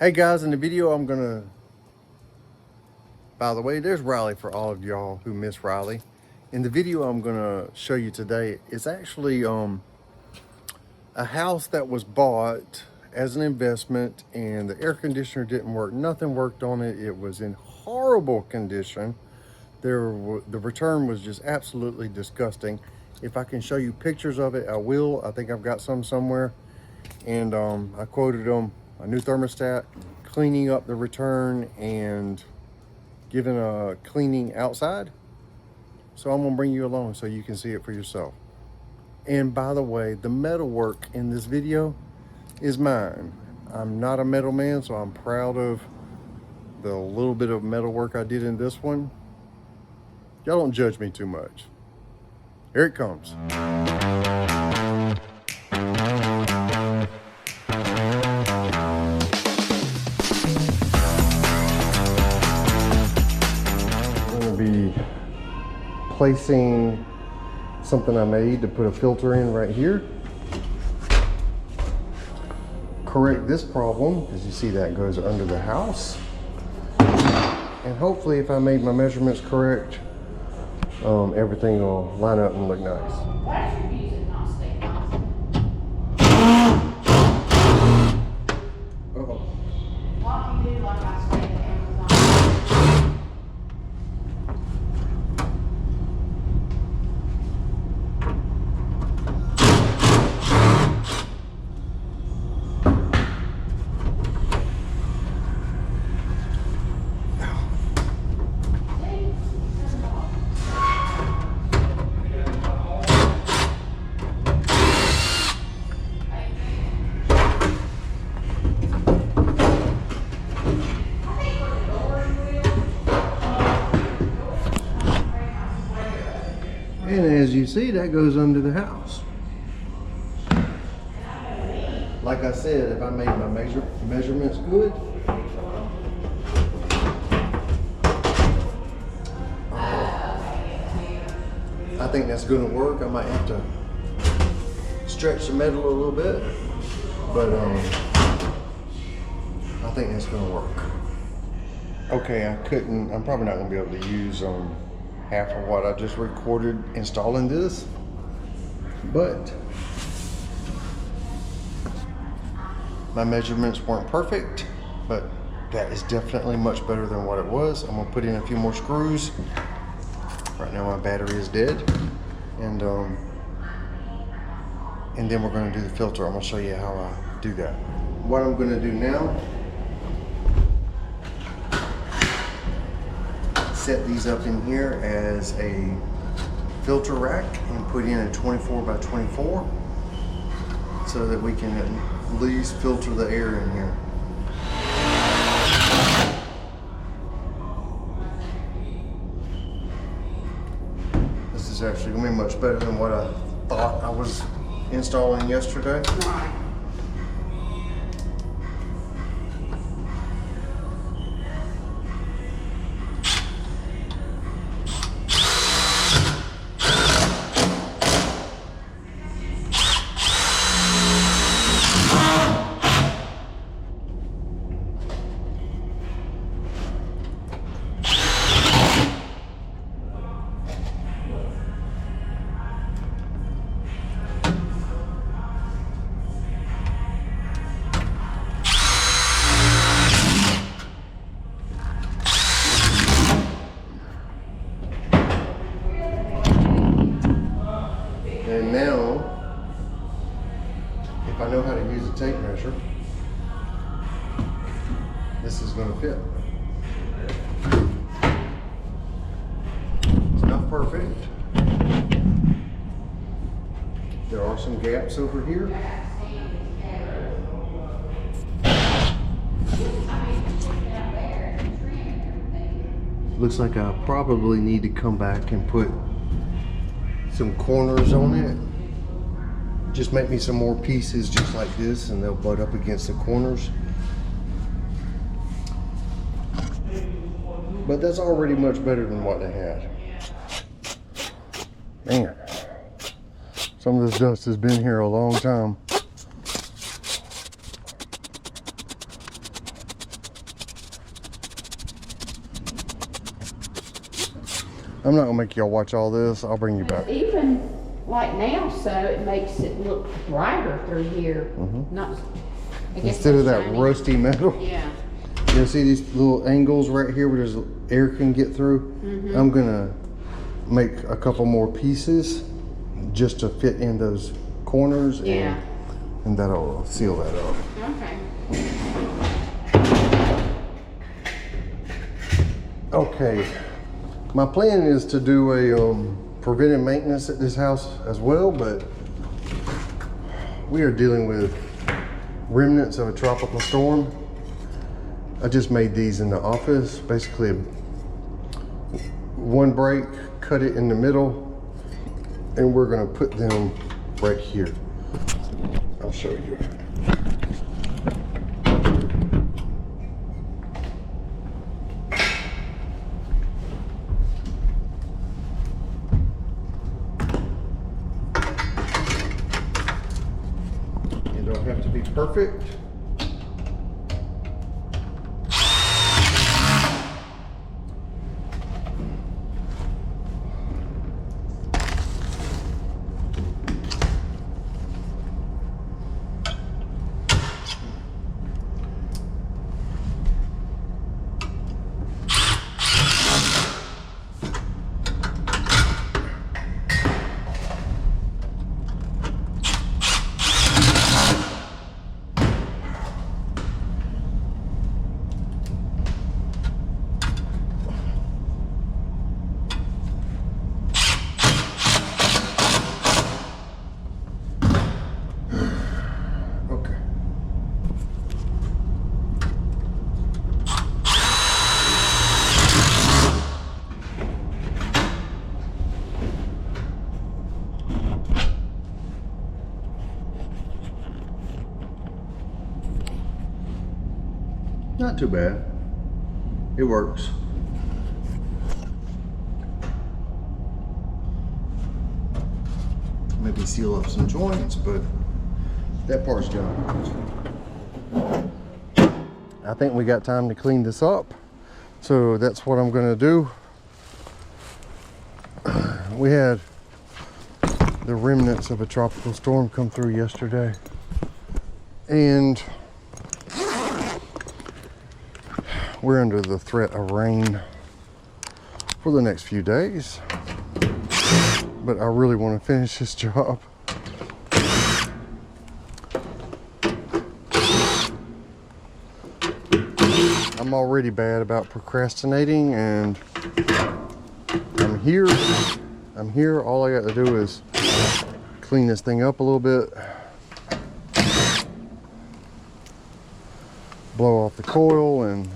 Hey guys, in the video by the way, there's Riley for all of y'all who miss Riley. In the video I'm gonna show you today, it's actually a house that was bought as an investment and the air conditioner didn't work. Nothing worked on it. It was in horrible condition. The return was just absolutely disgusting. If I can show you pictures of it, I will. I think I've got some somewhere. And I quoted them a new thermostat, cleaning up the return, and giving a cleaning outside. So I'm gonna bring you along so you can see it for yourself. And by the way, the metal work in this video is mine. I'm not a metal man, so I'm proud of the little bit of metal work I did in this one. Y'all don't judge me too much. Here it comes. Be placing something I made to put a filter in right here. Correct this problem, as you see that goes under the house. And hopefully if I made my measurements correct, everything will line up and look nice. And as you see, that goes under the house. Like I said, if I made my measurements good, I think that's going to work. I might have to stretch the metal a little bit, but I think that's going to work. Okay, I'm probably not going to be able to use half of what I just recorded installing this, but my measurements weren't perfect, but that is definitely much better than what it was. I'm gonna put in a few more screws. Right now my battery is dead, and then we're gonna do the filter. I'm gonna show you how I do that. What I'm gonna do now, set these up in here as a filter rack and put in a 24 by 24 so that we can at least filter the air in here. This is actually going to be much better than what I thought I was installing yesterday. And now, if I know how to use a tape measure, this is going to fit. It's not perfect. There are some gaps over here. Looks like I probably need to come back and put some corners on it. Just make me some more pieces just like this and they'll butt up against the corners. But that's already much better than what they had. Man, some of this dust has been here a long time. I'm not gonna make y'all watch all this. I'll bring you back. Even like now, so it makes it look brighter through here. Not, I guess, instead of that shiny. rusty metal. Yeah. You see these little angles right here where there's air can get through? I'm gonna make a couple more pieces just to fit in those corners. Yeah. And that'll seal that up. Okay. Okay. My plan is to do a preventive maintenance at this house as well, but we are dealing with remnants of a tropical storm. I just made these in the office. Basically, one break, cut it in the middle, and we're gonna put them right here. I'll show you. It don't have to be perfect. Not too bad. It works. Maybe seal up some joints, but that part's done. I think we got time to clean this up. So that's what I'm gonna do. We had the remnants of a tropical storm come through yesterday. And we're under the threat of rain for the next few days, but I really want to finish this job. I'm already bad about procrastinating, and I'm here. All I got to do is clean this thing up a little bit, blow off the coil, and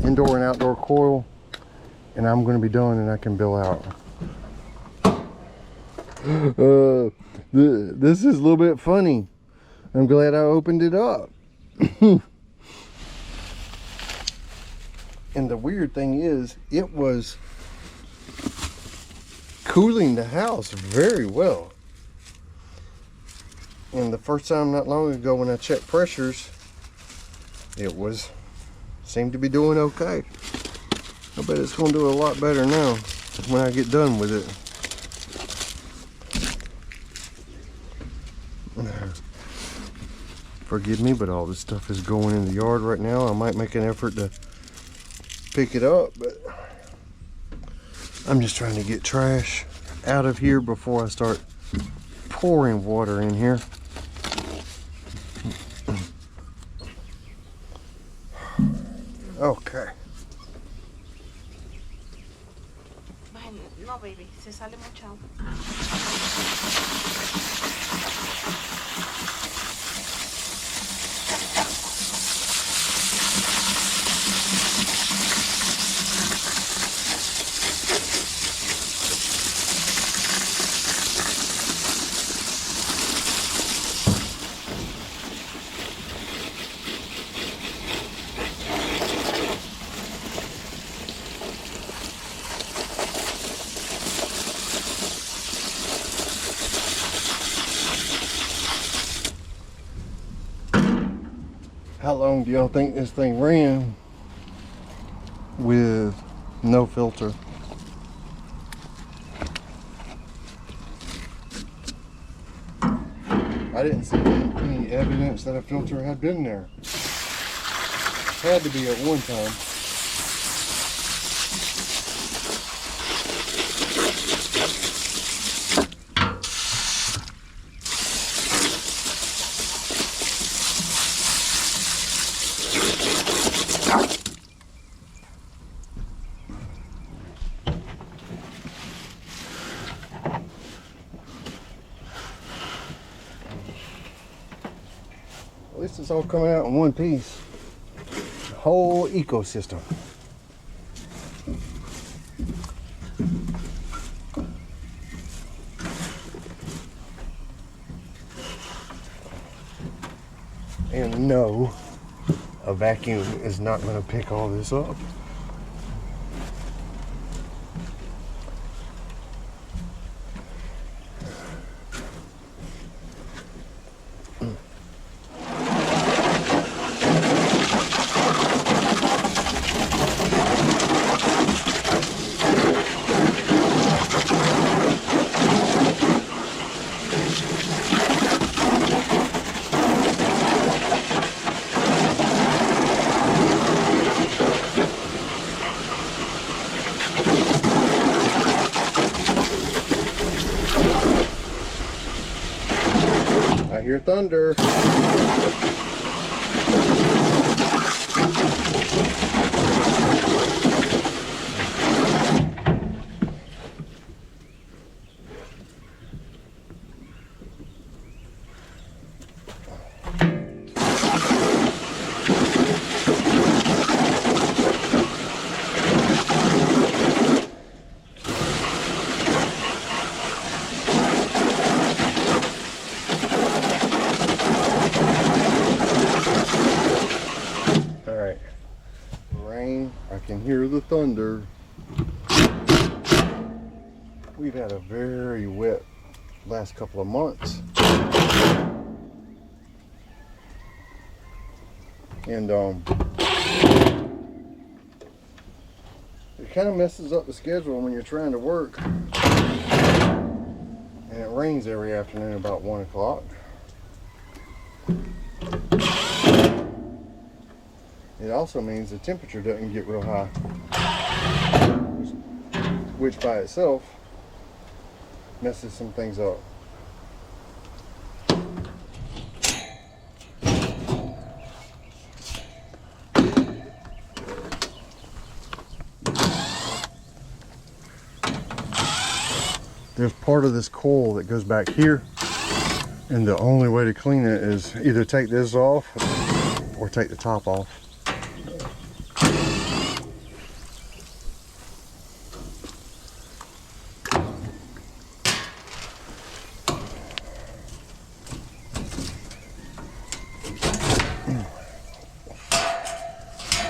indoor and outdoor coil, and I'm going to be done and I can bill out. This is a little bit funny. I'm glad I opened it up. And the weird thing is, it was cooling the house very well. And the first time not long ago when I checked pressures, it seemed to be doing okay. I bet it's going to do a lot better now when I get done with it. Forgive me, but all this stuff is going in the yard right now. I might make an effort to pick it up, but I'm just trying to get trash out of here before I start pouring water in here. Okay. No, baby, se sale mucha agua. How long do y'all think this thing ran? with no filter. I didn't see any evidence that a filter had been there. Had to be at one time. At least it's all coming out in one piece. The whole ecosystem. And no, a vacuum is not going to pick all this up. I hear thunder. I can hear the thunder. We've had a very wet last couple of months. And it kind of messes up the schedule when you're trying to work. And it rains every afternoon about 1 o'clock. It also means the temperature doesn't get real high, which by itself messes some things up. There's part of this coil that goes back here, and the only way to clean it is either take this off or take the top off.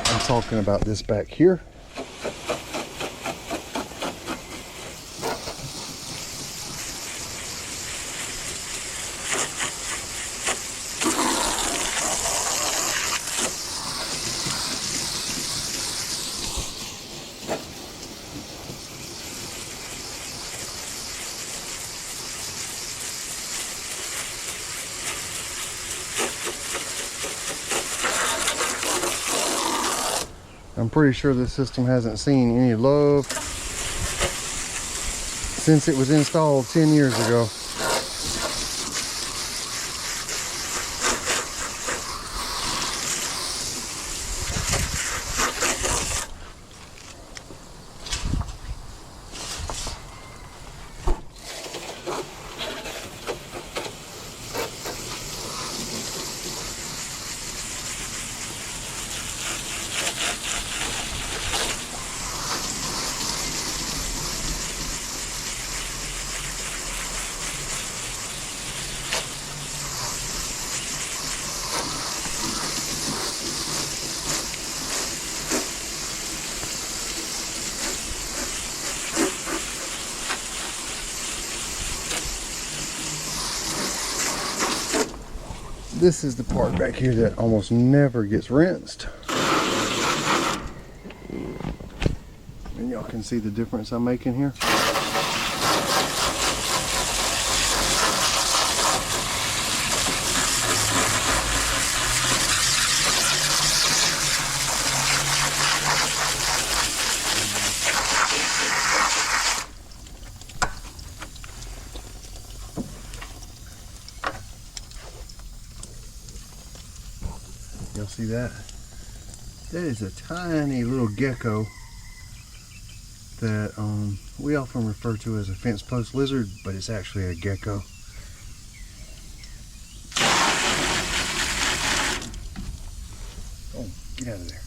I'm talking about this back here. I'm pretty sure this system hasn't seen any love since it was installed 10 years ago. This is the part back here that almost never gets rinsed. And y'all can see the difference I'm making here. Y'all see that? That is a tiny little gecko that we often refer to as a fence post lizard, but it's actually a gecko. Oh, get out of there.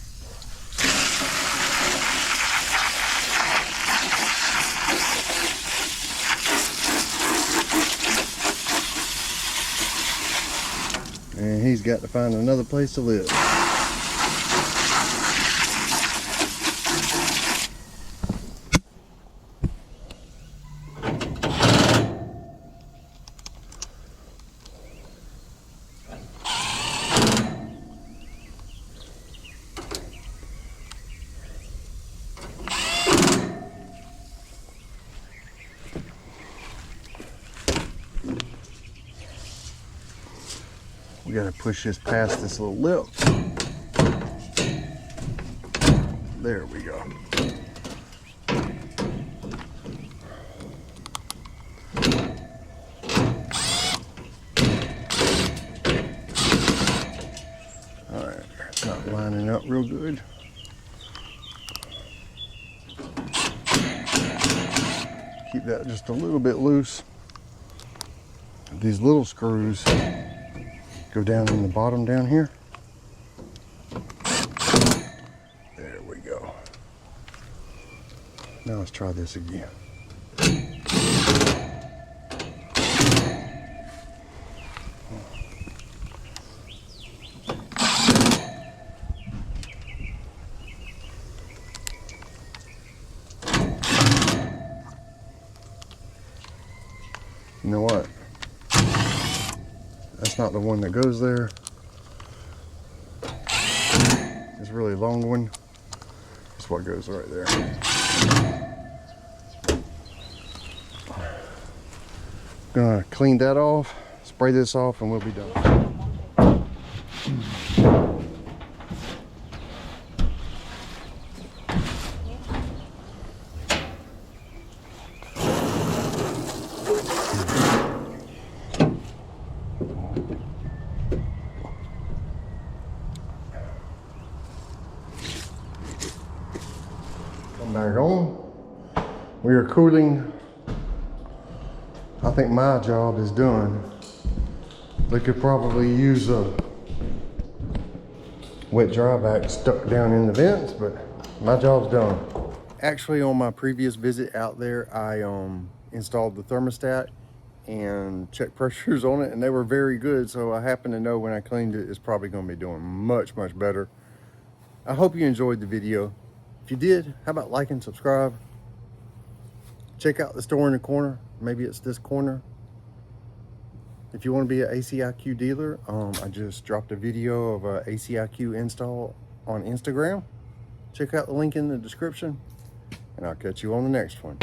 And he's got to find another place to live. We gotta push this past this little lip. There we go. All right, it's not lining up real good. Keep that just a little bit loose. These little screws go down in the bottom down here. There we go. Now let's try this again. You know what? That's not the one that goes there. It's a really long one. That's what goes right there. Gonna clean that off, spray this off, and we'll be done. Come back on. We are cooling. I think my job is done. They could probably use a wet dry vac stuck down in the vents, but my job's done. Actually, on my previous visit out there, I installed the thermostat and checked pressures on it, and they were very good. So I happen to know when I cleaned it, it's probably going to be doing much, much better. I hope you enjoyed the video. If you did, how about like and subscribe? Check out the store in the corner. Maybe it's this corner. If you want to be an ACiQ dealer, I just dropped a video of a ACiQ install on Instagram. Check out the link in the description, and I'll catch you on the next one.